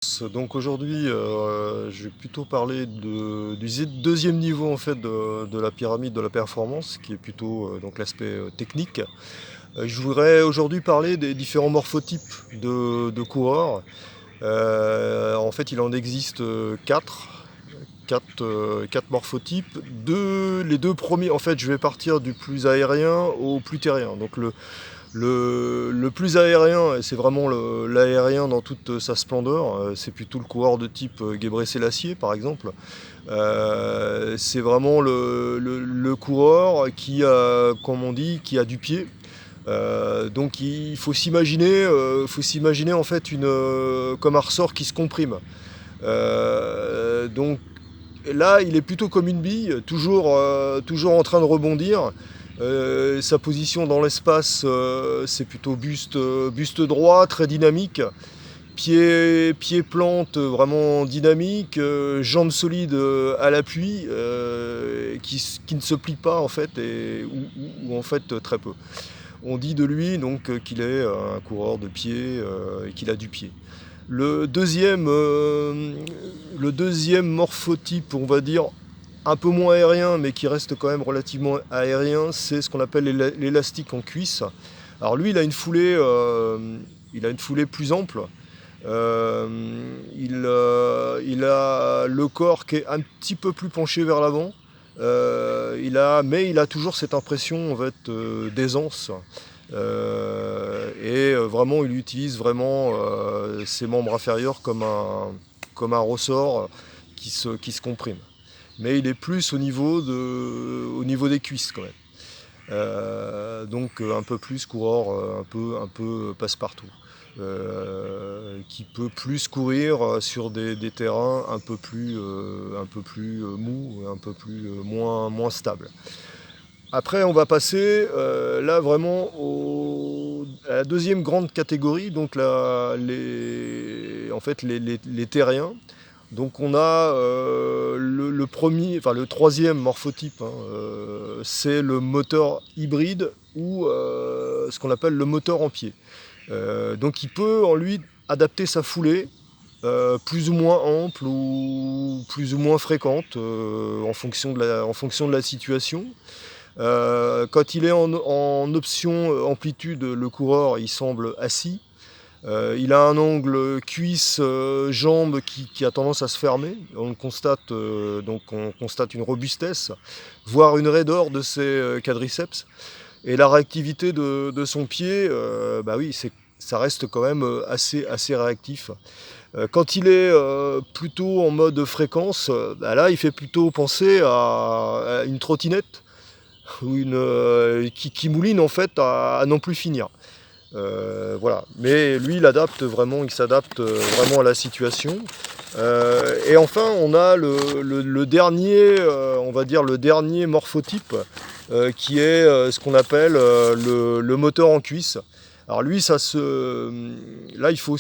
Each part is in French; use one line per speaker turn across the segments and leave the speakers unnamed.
Donc aujourd'hui, je vais plutôt parler du deuxième niveau en fait de la pyramide de la performance, qui est plutôt donc l'aspect technique. Je voudrais aujourd'hui parler des différents morphotypes de coureurs. En fait, il en existe quatre morphotypes. Les deux premiers, en fait, je vais partir du plus aérien au plus terrien. Donc le plus aérien, et c'est vraiment l'aérien dans toute sa splendeur, c'est plutôt le coureur de type Gebre Selassie par exemple. C'est vraiment le coureur qui a, comme on dit, qui a du pied. Donc il faut s'imaginer en fait comme un ressort qui se comprime. Donc là, il est plutôt comme une bille, toujours en train de rebondir. Sa position dans l'espace, c'est plutôt buste droit, très dynamique. Pied plante, vraiment dynamique. Jambes solides à l'appui, qui ne se plient pas en fait, ou en fait très peu. On dit de lui donc qu'il est un coureur de pied et qu'il a du pied. Le deuxième, euh, le deuxième morphotype, on va dire, un peu moins aérien, mais qui reste quand même relativement aérien, c'est ce qu'on appelle l'élastique en cuisse. Alors lui, il a une foulée plus ample. Il a le corps qui est un petit peu plus penché vers l'avant. Mais il a toujours cette impression en fait, d'aisance. Vraiment, il utilise vraiment ses membres inférieurs comme un ressort qui se comprime. Mais il est plus au niveau des cuisses quand même. Donc un peu plus coureur, un peu passe-partout. Qui peut plus courir sur des terrains un peu plus mous, un peu plus moins stables. Après, on va passer là vraiment à la deuxième grande catégorie, donc en fait les terriens. Donc on a le troisième morphotype, hein, c'est le moteur hybride ou ce qu'on appelle le moteur en pied. Donc il peut en lui adapter sa foulée plus ou moins ample ou plus ou moins fréquente en fonction de la situation. Quand il est en option amplitude, le coureur il semble assis. Il a un angle cuisse-jambe qui a tendance à se fermer. On constate une robustesse, voire une raideur de ses quadriceps. Et la réactivité de son pied, bah oui, ça reste quand même assez réactif. Quand il est plutôt en mode fréquence, bah là, il fait plutôt penser à une trottinette ou qui mouline en fait à non plus finir. Voilà. Mais lui, il s'adapte vraiment à la situation. Et enfin, on a le dernier, on va dire le dernier morphotype, qui est ce qu'on appelle le moteur en cuisse. Alors lui, là, il faut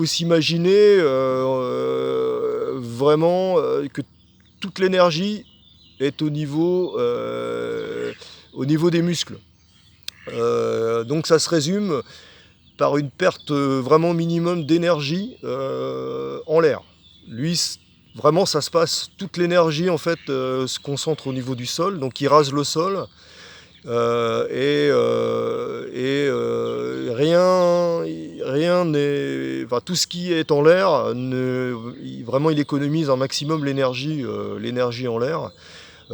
s'imaginer vraiment que toute l'énergie est au niveau des muscles. Donc ça se résume par une perte vraiment minimum d'énergie en l'air. Lui, vraiment, ça se passe, toute l'énergie en fait se concentre au niveau du sol, donc il rase le sol rien n'est, enfin, tout ce qui est en l'air, vraiment, il économise un maximum l'énergie en l'air.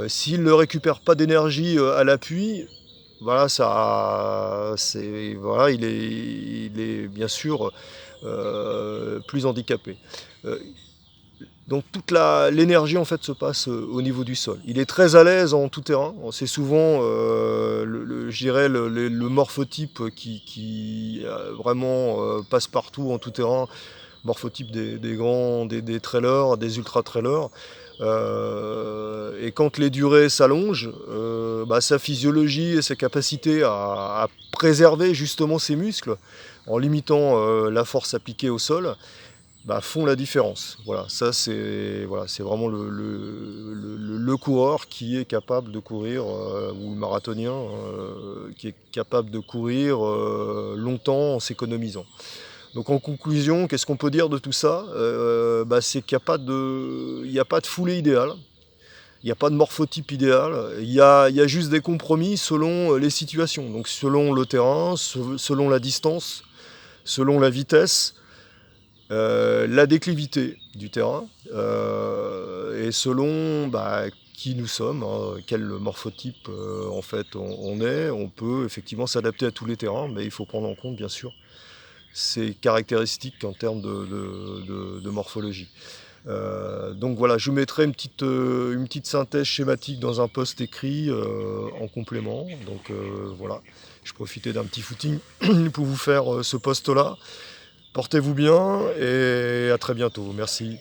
S'il ne récupère pas d'énergie à l'appui, voilà, il est bien sûr plus handicapé. Euh, donc l'énergie en fait se passe au niveau du sol. Il est très à l'aise en tout terrain. C'est souvent, je dirais, le morphotype qui vraiment passe partout en tout terrain. Morphotype des trailers, des ultra trailers. Et quand les durées s'allongent, sa physiologie et sa capacité à préserver justement ses muscles en limitant la force appliquée au sol, font la différence. Voilà, ça c'est vraiment le coureur qui est capable de courir, ou le marathonien qui est capable de courir longtemps en s'économisant. Donc en conclusion, qu'est-ce qu'on peut dire de tout ça? C'est qu'il n'y a pas de foulée idéale, il n'y a pas de morphotype idéal, il y a juste des compromis selon les situations, donc selon le terrain, selon la distance, selon la vitesse, la déclivité du terrain, et selon qui nous sommes, hein, quel morphotype en fait on est. On peut effectivement s'adapter à tous les terrains, mais il faut prendre en compte bien sûr ces caractéristiques en termes de morphologie. Donc voilà, je vous mettrai une petite synthèse schématique dans un post écrit en complément. Donc voilà, je profitais d'un petit footing pour vous faire ce post-là. Portez-vous bien et à très bientôt. Merci.